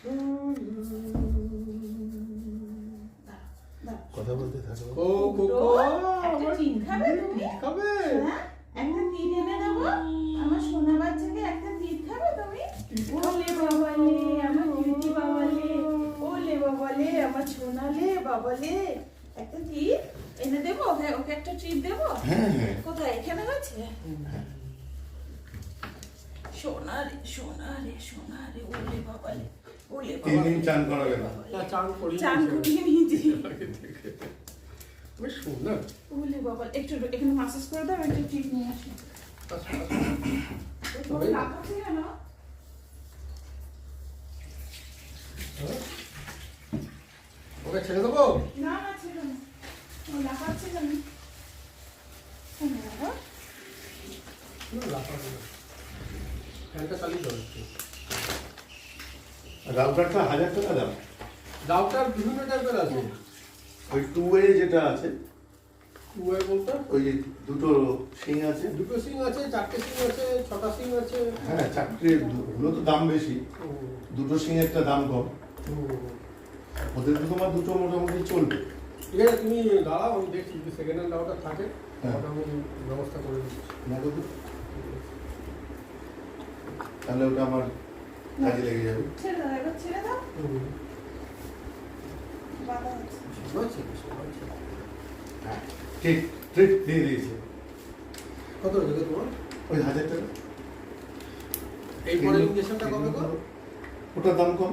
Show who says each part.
Speaker 1: কথা বলতে থাকো।
Speaker 2: একটা টিন খাবে তুমি? হ্যাঁ? একটা টিন এনে দেবো আমার সোনা বাচ্চাকে, একটা টিন খাবে তুমি? ওলে বাবালে আমার কিউটি বাবালে, ওলে বাবালে আমার সোনালে বাবালে, একটা টিন এনে দেবো ওকে, ওকে একটা ট্রিট দেবো। কোথায় এখানে আছে? সোনা রে সোনা রে সোনা রে, ওলে বাবালে ওলে বাবা।
Speaker 1: 3 দিন চান করাবে না?
Speaker 2: চান করিয়ে নিয়েছি।
Speaker 3: সুন্দর।
Speaker 2: ওলে বাবা, একটু এখানে মাসাজ করে দাও, একটা ট্রিট নিয়ে আসো। তোমার লাফা ছিল না?
Speaker 3: ওকে ছেড়ে দেবো?
Speaker 2: না না ছিল না, ও লাফাচ্ছে কেন? বাবা
Speaker 3: ফ্যানটা চালিয়ে দাও।
Speaker 1: রাউটারটা 1000 টাকা দাম।
Speaker 3: রাউটার বিভিন্ন টাইপের আছে।
Speaker 1: ওই 2 ওয়ে যেটা আছে,
Speaker 3: টুয়ে বলতে
Speaker 1: ওই যে দুটো সিং আছে।
Speaker 3: দুটো সিং আছে, 4টে সিং আছে, 6টা সিং আছে।
Speaker 1: হ্যাঁ, 4টে গুলো তো দাম বেশি, দুটো সিং একটা দাম কম। ওদের তো তোমার দুটো মোটামুটি চলবে।
Speaker 3: ঠিক আছে, তুমি দাঁড়াও, আমি দেখছি যদি সেকেন্ড হ্যান্ড রাউটার থাকে ওটা আমি ব্যবস্থা করে দিচ্ছি।
Speaker 1: দেখো তো, তাহলে ওটা আমার কাজে লেগে যাবে।
Speaker 2: ছেড়ে দাও, এবার ছেড়ে দাও। বাধা হচ্ছে।
Speaker 1: হ্যাঁ, ঠিক ঠিক দিয়ে দিয়েছে।
Speaker 3: কত হয়েছে তোমার?
Speaker 1: ওই 1000 টাকা।
Speaker 3: এই পরে ইঞ্জেকশনটা কবে গো?
Speaker 1: ওটার দাম কম।